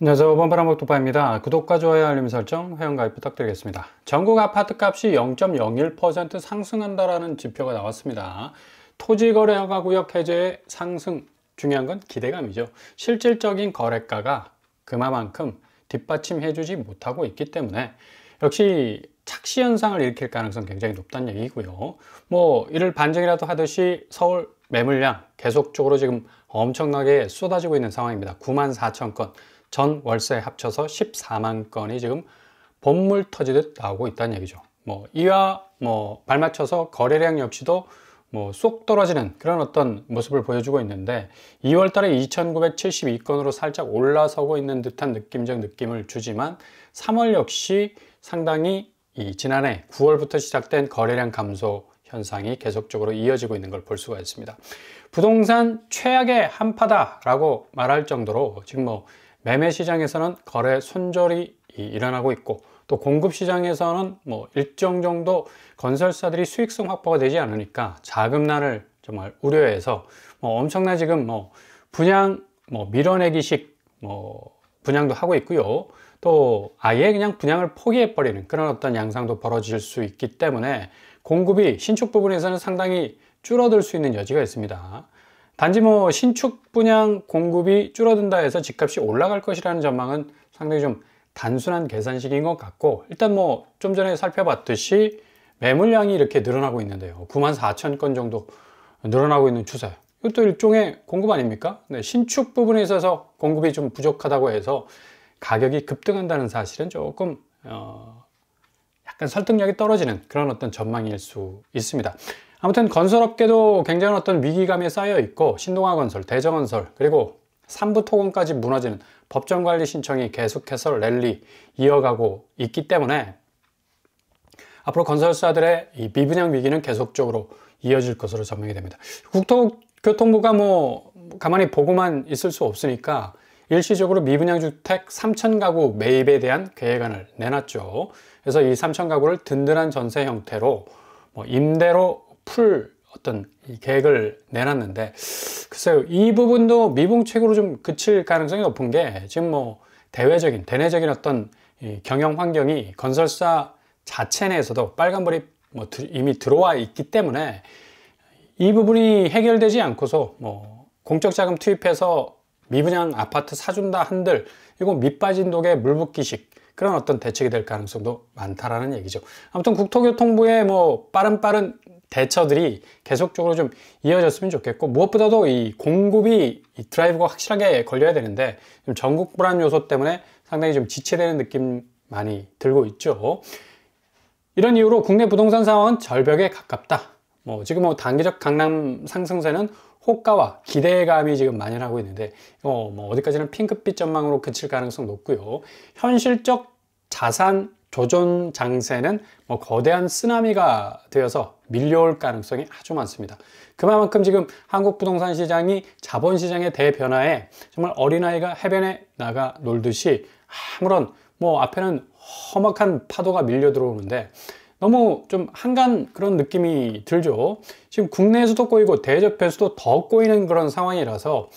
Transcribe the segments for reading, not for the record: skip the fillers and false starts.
안녕하세요. 번번한목토파입니다. 구독과 좋아요, 알림 설정, 회원가입 부탁드리겠습니다. 전국 아파트 값이 0.01% 상승한다라는 지표가 나왔습니다. 토지거래허가구역 해제의 상승, 중요한 건 기대감이죠. 실질적인 거래가가 그만큼 뒷받침해주지 못하고 있기 때문에 역시 착시 현상을 일으킬 가능성 굉장히 높다는 얘기고요. 이를 반증이라도 하듯이 서울 매물량 계속적으로 지금 엄청나게 쏟아지고 있는 상황입니다. 94,000건. 전 월세 합쳐서 14만 건이 지금 본물 터지듯 나오고 있다는 얘기죠. 이와 발맞춰서 거래량 역시도 쏙 떨어지는 그런 어떤 모습을 보여주고 있는데 2월 달에 2,972건으로 살짝 올라서고 있는 듯한 느낌적 느낌을 주지만 3월 역시 상당히 지난해 9월부터 시작된 거래량 감소 현상이 계속적으로 이어지고 있는 걸 볼 수가 있습니다. 부동산 최악의 한파다라고 말할 정도로 지금 매매 시장에서는 거래 손절이 일어나고 있고 또 공급 시장에서는 일정 정도 건설사들이 수익성 확보가 되지 않으니까 자금난을 정말 우려해서 엄청나 지금 분양 밀어내기식 분양도 하고 있고요. 또 아예 그냥 분양을 포기해버리는 그런 어떤 양상도 벌어질 수 있기 때문에 공급이 신축 부분에서는 상당히 줄어들 수 있는 여지가 있습니다. 단지 신축 분양 공급이 줄어든다 해서 집값이 올라갈 것이라는 전망은 상당히 좀 단순한 계산식인 것 같고, 일단 좀 전에 살펴봤듯이 매물량이 이렇게 늘어나고 있는데요. 94,000건 정도 늘어나고 있는 추세. 이것도 일종의 공급 아닙니까? 네, 신축 부분에 있어서 공급이 좀 부족하다고 해서 가격이 급등한다는 사실은 조금 약간 설득력이 떨어지는 그런 어떤 전망일 수 있습니다. 아무튼 건설업계도 굉장한 어떤 위기감에 쌓여 있고 신동아건설, 대정건설 그리고 삼부토건까지 무너지는 법정관리 신청이 계속해서 랠리 이어가고 있기 때문에 앞으로 건설사들의 이 미분양 위기는 계속적으로 이어질 것으로 전망이 됩니다. 국토교통부가 가만히 보고만 있을 수 없으니까 일시적으로 미분양 주택 3,000가구 매입에 대한 계획안을 내놨죠. 그래서 이 3,000가구를 든든한 전세 형태로 임대로 풀 어떤 이 계획을 내놨는데, 글쎄요, 이 부분도 미봉책으로 좀 그칠 가능성이 높은 게 지금 대내적인 어떤 이 경영 환경이 건설사 자체 내에서도 빨간불이 이미 들어와 있기 때문에 이 부분이 해결되지 않고서 공적 자금 투입해서 미분양 아파트 사준다 한들 이거 밑빠진 독에 물 붓기식 그런 어떤 대책이 될 가능성도 많다라는 얘기죠. 아무튼 국토교통부의 빠른 대처들이 계속적으로 좀 이어졌으면 좋겠고, 무엇보다도 이 공급이 이 드라이브가 확실하게 걸려야 되는데 좀 전국 불안 요소 때문에 상당히 좀 지체되는 느낌 많이 들고 있죠. 이런 이유로 국내 부동산 상황은 절벽에 가깝다. 지금 단기적 강남 상승세는 호가와 기대감이 지금 만연하고 있는데 어디까지는 핑크빛 전망으로 그칠 가능성 높고요. 현실적 자산 조존 장세는 거대한 쓰나미가 되어서 밀려올 가능성이 아주 많습니다. 그만큼 지금 한국 부동산 시장이 자본시장의 대변화에 정말 어린아이가 해변에 나가 놀듯이 아무런 앞에는 험악한 파도가 밀려 들어오는데 너무 좀 한간 그런 느낌이 들죠. 지금 국내에서도 꼬이고 대접에서도 더 꼬이는 그런 상황이라서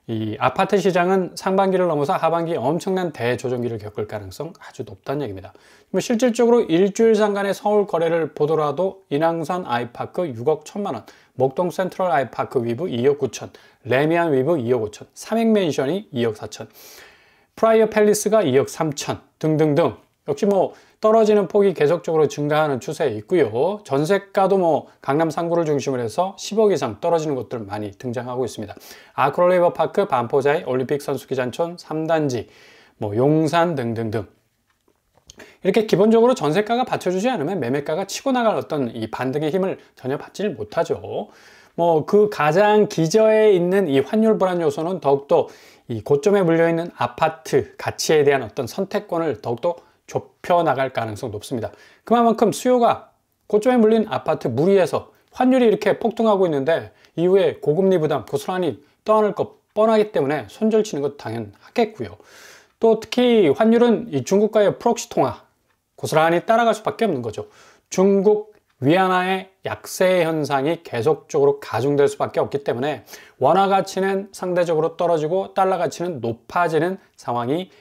이 아파트 시장은 상반기를 넘어서 하반기 엄청난 대조정기를 겪을 가능성 아주 높다는 얘기입니다. 실질적으로 일주일 상간의 서울 거래를 보더라도 인왕산 아이파크 6억 1천만 원, 목동 센트럴 아이파크 위브 2억 9천, 레미안 위브 2억 5천, 삼행맨션이 2억 4천, 프라이어 팰리스가 2억 3천 등등등. 역시 떨어지는 폭이 계속적으로 증가하는 추세에 있고요. 전세가도 강남 3구를 중심으로 해서 10억 이상 떨어지는 곳들 많이 등장하고 있습니다. 아크로리버파크, 반포자이, 올림픽 선수기장촌, 3단지, 용산 등등등. 이렇게 기본적으로 전세가가 받쳐주지 않으면 매매가가 치고 나갈 어떤 이 반등의 힘을 전혀 받지를 못하죠. 그 가장 기저에 있는 이 환율 불안 요소는 더욱더 이 고점에 물려있는 아파트 가치에 대한 어떤 선택권을 더욱더 좁혀 나갈 가능성 높습니다. 그만큼 수요가 고점에 물린 아파트 무리해서 환율이 이렇게 폭등하고 있는데 이후에 고금리 부담 고스란히 떠안을 것 뻔하기 때문에 손절치는 것 당연하겠고요. 또 특히 환율은 이 중국과의 프록시 통화 고스란히 따라갈 수밖에 없는 거죠. 중국 위안화의 약세 현상이 계속적으로 가중될 수밖에 없기 때문에 원화 가치는 상대적으로 떨어지고 달러 가치는 높아지는 상황이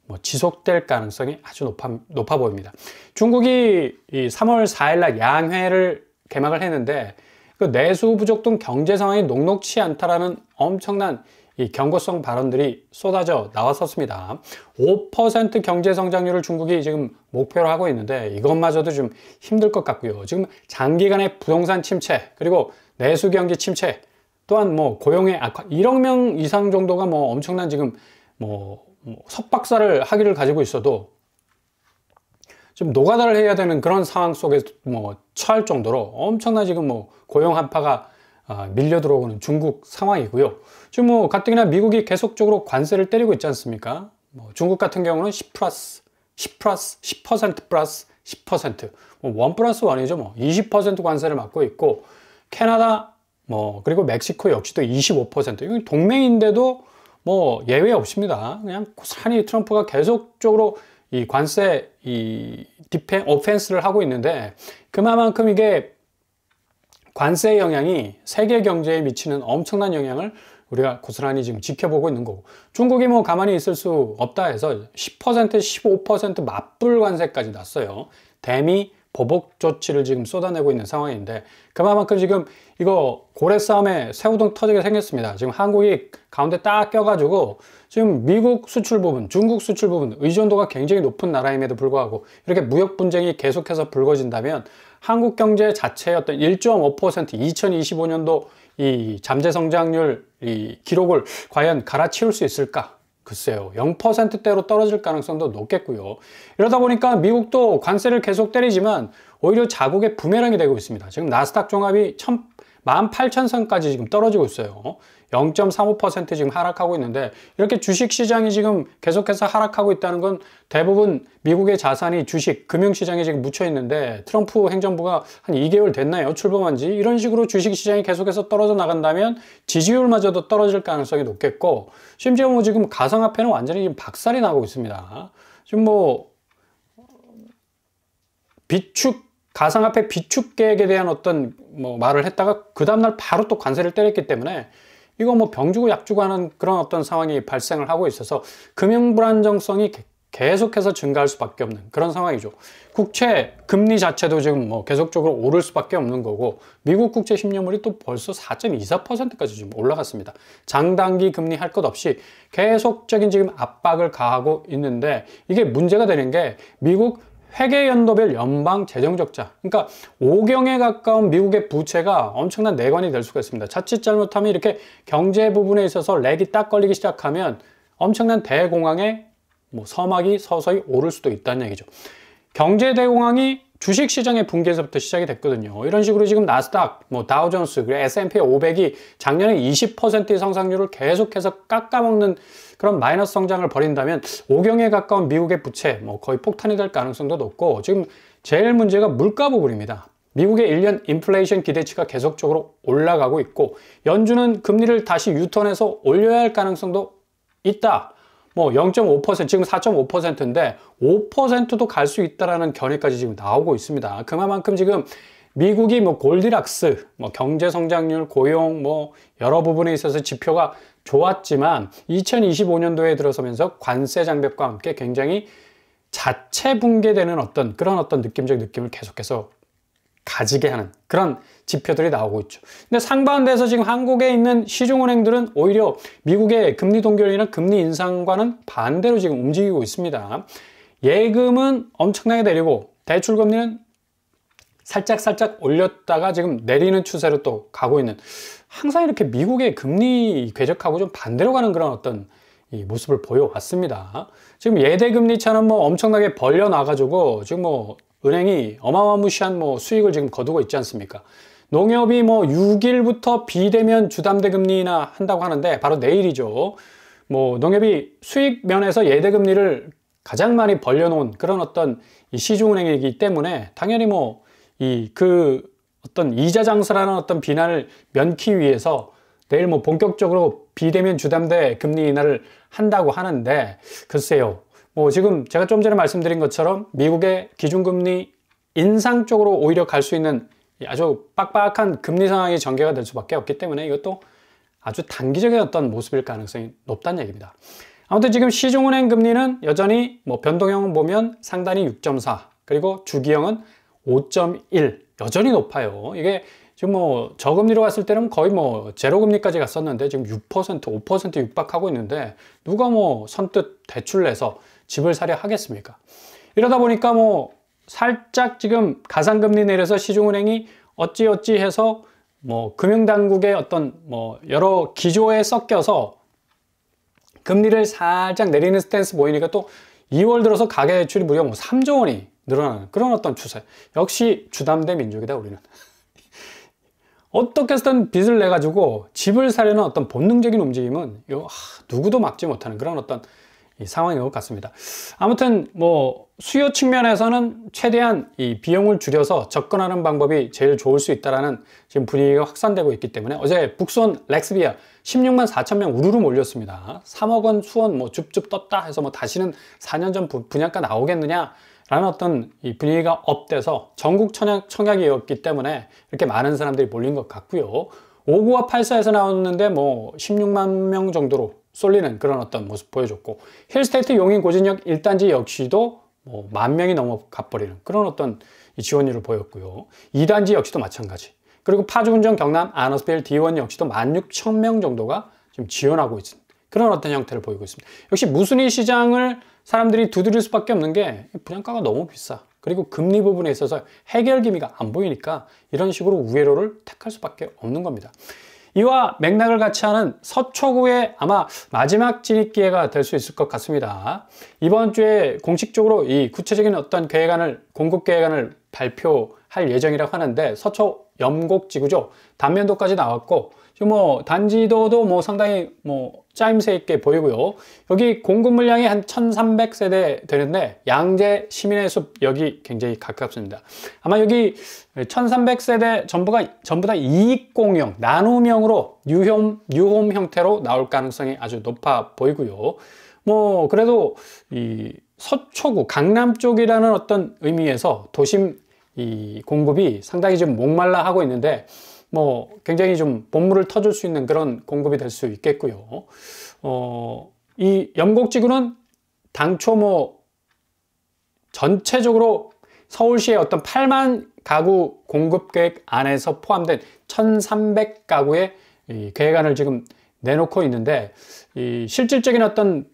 뭐 지속될 가능성이 아주 높아 보입니다. 중국이 이 3월 4일 날 양회를 개막을 했는데 그 내수 부족 등 경제 상황이 녹록치 않다라는 엄청난 이 경고성 발언들이 쏟아져 나왔었습니다. 5% 경제 성장률을 중국이 지금 목표로 하고 있는데 이것마저도 좀 힘들 것 같고요. 지금 장기간의 부동산 침체 그리고 내수 경기 침체 또한 뭐 고용의 악화 1억 명 이상 정도가 뭐 엄청난 지금 뭐 석박사를 학위를 가지고 있어도 좀 노가다를 해야 되는 그런 상황 속에 뭐 처할 정도로 엄청난 지금 뭐 고용 한파가 밀려 들어오는 중국 상황이고요. 지금 뭐 가뜩이나 미국이 계속적으로 관세를 때리고 있지 않습니까? 뭐 중국 같은 경우는 10% 플러스 10%, 뭐 1 플러스 1이죠. 뭐 20% 관세를 받고 있고 캐나다 뭐 그리고 멕시코 역시도 25%. 이건 동맹인데도 뭐 예외 없습니다. 그냥 고스란히 트럼프가 계속적으로 이 관세 오펜스를 하고 있는데 그만큼 이게 관세의 영향이 세계 경제에 미치는 엄청난 영향을 우리가 고스란히 지금 지켜보고 있는 거고 중국이 뭐 가만히 있을 수 없다 해서 10% 15% 맞불 관세까지 났어요. 대미 보복 조치를 지금 쏟아내고 있는 상황인데 그만큼 지금 이거 고래 싸움에 새우등 터지게 생겼습니다. 지금 한국이 가운데 딱 껴가지고 지금 미국 수출 부분, 중국 수출 부분 의존도가 굉장히 높은 나라임에도 불구하고 이렇게 무역 분쟁이 계속해서 불거진다면 한국 경제 자체의 어떤 1.5% 2025년도 이 잠재 성장률 이 기록을 과연 갈아치울 수 있을까? 글쎄요, 0%대로 떨어질 가능성도 높겠고요. 이러다 보니까 미국도 관세를 계속 때리지만 오히려 자국의 부메랑이 되고 있습니다. 지금 나스닥 종합이 18,000선까지 지금 떨어지고 있어요. 0.35% 지금 하락하고 있는데 이렇게 주식시장이 지금 계속해서 하락하고 있다는 건 대부분 미국의 자산이 주식, 금융시장에 지금 묻혀 있는데 트럼프 행정부가 한 2개월 됐나요? 출범한 지 이런 식으로 주식시장이 계속해서 떨어져 나간다면 지지율마저도 떨어질 가능성이 높겠고 심지어 뭐 지금 가상화폐는 완전히 지금 박살이 나고 있습니다. 지금 뭐 가상화폐 비축 계획에 대한 어떤 뭐 말을 했다가 그 다음날 바로 또 관세를 때렸기 때문에 이거 뭐 병 주고 약 주고 하는 그런 어떤 상황이 발생을 하고 있어서 금융 불안정성이 계속해서 증가할 수밖에 없는 그런 상황이죠. 국채 금리 자체도 지금 뭐 계속적으로 오를 수밖에 없는 거고 미국 국채 10년물이 또 벌써 4.24%까지 지금 올라갔습니다. 장단기 금리 할 것 없이 계속적인 지금 압박을 가하고 있는데 이게 문제가 되는 게 미국 회계연도별 연방 재정적자 그러니까 5경에 가까운 미국의 부채가 엄청난 내관이 될 수가 있습니다. 자칫 잘못하면 이렇게 경제 부분에 있어서 렉이 딱 걸리기 시작하면 엄청난 대공황에 뭐 서막이 서서히 오를 수도 있다는 얘기죠. 경제 대공황이 주식시장의 붕괴에서부터 시작이 됐거든요. 이런 식으로 지금 나스닥, 뭐 다우존스, 그리고 S&P 500이 작년에 20%의 성장률을 계속해서 깎아먹는 그런 마이너스 성장을 벌인다면 5경에 가까운 미국의 부채 뭐 거의 폭탄이 될 가능성도 높고 지금 제일 문제가 물가 부분입니다. 미국의 1년 인플레이션 기대치가 계속적으로 올라가고 있고 연준은 금리를 다시 유턴해서 올려야 할 가능성도 있다. 뭐 0.5% 지금 4.5%인데 5%도 갈 수 있다라는 견해까지 지금 나오고 있습니다. 그만큼 지금 미국이 뭐 골디락스, 뭐 경제 성장률, 고용 뭐 여러 부분에 있어서 지표가 좋았지만 2025년도에 들어서면서 관세 장벽과 함께 굉장히 자체 붕괴되는 그런 어떤 느낌적 느낌을 계속해서 가지게 하는 그런 지표들이 나오고 있죠. 근데 상반돼서 지금 한국에 있는 시중은행들은 오히려 미국의 금리 동결이나 금리 인상과는 반대로 지금 움직이고 있습니다. 예금은 엄청나게 내리고 대출금리는 살짝 올렸다가 지금 내리는 추세로 또 가고 있는 항상 이렇게 미국의 금리 궤적하고 좀 반대로 가는 그런 어떤 이 모습을 보여왔습니다. 지금 예대금리차는 뭐 엄청나게 벌려놔가지고 지금 뭐 은행이 어마어마무시한 뭐 수익을 지금 거두고 있지 않습니까? 농협이 뭐 6일부터 비대면 주담대 금리 인하 한다고 하는데 바로 내일이죠. 뭐 농협이 수익 면에서 예대금리를 가장 많이 벌려놓은 그런 어떤 이 시중은행이기 때문에 당연히 뭐 어떤 이자 장사라는 어떤 비난을 면키 위해서 내일 뭐 본격적으로 비대면 주담대 금리 인하를 한다고 하는데 글쎄요. 뭐 지금 제가 좀 전에 말씀드린 것처럼 미국의 기준금리 인상 쪽으로 오히려 갈 수 있는 아주 빡빡한 금리 상황이 전개가 될 수밖에 없기 때문에 이것도 아주 단기적인 어떤 모습일 가능성이 높다는 얘기입니다. 아무튼 지금 시중은행 금리는 여전히 뭐 변동형은 보면 상단이 6.4, 그리고 주기형은 5.1, 여전히 높아요. 이게 지금 뭐 저금리로 갔을 때는 거의 뭐 제로금리까지 갔었는데 지금 6%, 5% 육박하고 있는데 누가 뭐 선뜻 대출 내서 집을 사려 하겠습니까? 이러다 보니까 뭐 살짝 지금 가상금리 내려서 시중은행이 어찌어찌 해서 뭐 금융당국의 어떤 뭐 여러 기조에 섞여서 금리를 살짝 내리는 스탠스 보이니까 또 2월 들어서 가계대출이 무려 뭐 3조 원이 늘어나는 그런 어떤 추세. 역시 주담대 민족이다 우리는. 어떻게 해서든 빚을 내 가지고 집을 사려는 어떤 본능적인 움직임은 이거 누구도 막지 못하는 그런 어떤 상황인 것 같습니다. 아무튼 뭐 수요 측면에서는 최대한 이 비용을 줄여서 접근하는 방법이 제일 좋을 수 있다라는 지금 분위기가 확산되고 있기 때문에 어제 북수원 렉스비아 16만 4천 명 우르르 몰렸습니다. 3억 원 수원 뭐 줍줍 떴다 해서 뭐 다시는 4년 전 분양가 나오겠느냐 라는 어떤 이 분위기가 업돼서 전국 청약이었기 때문에 이렇게 많은 사람들이 몰린 것 같고요. 59와 84에서 나왔는데 뭐 16만 명 정도로 쏠리는 그런 어떤 모습 보여줬고, 힐스테이트 용인 고진역 1단지 역시도 뭐 10,000명이 넘어 가버리는 그런 어떤 지원율을 보였고요. 2단지 역시도 마찬가지. 그리고 파주운정 경남 아너스빌 D1 역시도 16,000명 정도가 지금 지원하고 있는 그런 어떤 형태를 보이고 있습니다. 역시 무순위 시장을 사람들이 두드릴 수밖에 없는 게 분양가가 너무 비싸. 그리고 금리 부분에 있어서 해결 기미가 안 보이니까 이런 식으로 우회로를 택할 수밖에 없는 겁니다. 이와 맥락을 같이 하는 서초구의 아마 마지막 진입 기회가 될 수 있을 것 같습니다. 이번 주에 공식적으로 이 구체적인 어떤 계획안을, 공급 계획안을 발표할 예정이라고 하는데, 서초 염곡지구죠. 단면도까지 나왔고, 지금 뭐 단지도도 뭐 상당히 뭐 짜임새 있게 보이고요. 여기 공급 물량이 한 1300세대 되는데 양재 시민의 숲 여기 굉장히 가깝습니다. 아마 여기 1300세대 전부 다 이익공용, 나눔형으로 뉴홈 형태로 나올 가능성이 아주 높아 보이고요. 뭐 그래도 이 서초구 강남 쪽이라는 어떤 의미에서 도심 이 공급이 상당히 좀 목말라 하고 있는데, 뭐 굉장히 좀 본물을 터줄 수 있는 그런 공급이 될 수 있겠고요. 이 염곡지구는 당초 뭐 전체적으로 서울시의 어떤 8만 가구 공급 계획 안에서 포함된 1,300가구의 이 계획안을 지금 내놓고 있는데, 이 실질적인 어떤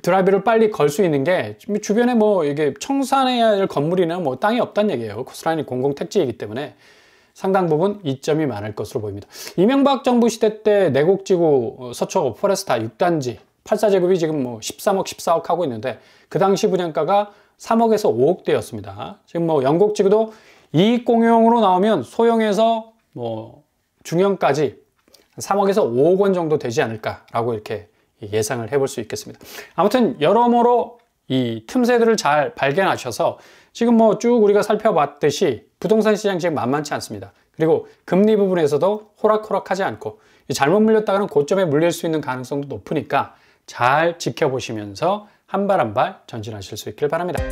드라이브를 빨리 걸 수 있는 게 주변에 뭐 이게 청산해야 할 건물이나 뭐 땅이 없다는 얘기예요. 고스란히 공공택지이기 때문에 상당 부분 이점이 많을 것으로 보입니다. 이명박 정부 시대 때 내곡지구 서초 포레스타 6단지 84제곱이 지금 뭐 13억, 14억 하고 있는데 그 당시 분양가가 3억에서 5억대였습니다. 지금 뭐 영곡지구도 이익공용으로 나오면 소형에서 뭐 중형까지 3억에서 5억 원 정도 되지 않을까라고 이렇게 예상을 해볼 수 있겠습니다. 아무튼 여러모로 이 틈새들을 잘 발견하셔서 지금 뭐 쭉 우리가 살펴봤듯이 부동산 시장 지금 만만치 않습니다. 그리고 금리 부분에서도 호락호락하지 않고 잘못 물렸다가는 고점에 물릴 수 있는 가능성도 높으니까 잘 지켜보시면서 한 발 한 발 전진하실 수 있길 바랍니다.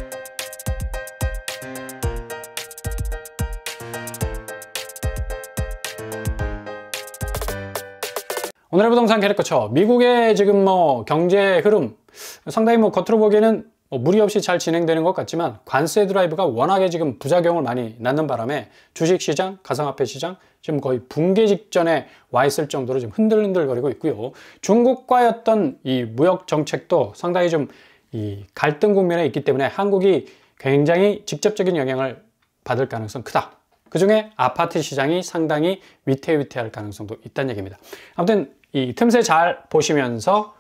오늘의 부동산 캐릭터처, 미국의 지금 뭐 경제 흐름 상당히 뭐 겉으로 보기에는 무리 없이 잘 진행되는 것 같지만 관세 드라이브가 워낙에 지금 부작용을 많이 낳는 바람에 주식시장, 가상화폐 시장 지금 거의 붕괴 직전에 와 있을 정도로 지금 흔들흔들거리고 있고요. 중국과의 어떤 이 무역 정책도 상당히 좀 이 갈등 국면에 있기 때문에 한국이 굉장히 직접적인 영향을 받을 가능성 크다. 그 중에 아파트 시장이 상당히 위태위태할 가능성도 있다는 얘기입니다. 아무튼 이 틈새 잘 보시면서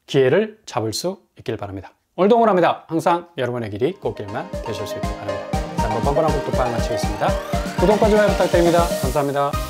기회를 잡을 수 있길 바랍니다. 오늘도 응원합니다. 항상 여러분의 길이 꽃길만 되실 수 있길 바랍니다. 자, 그럼 뻔뻔한 북두판 마치겠습니다. 구독과 좋아요 부탁드립니다. 감사합니다.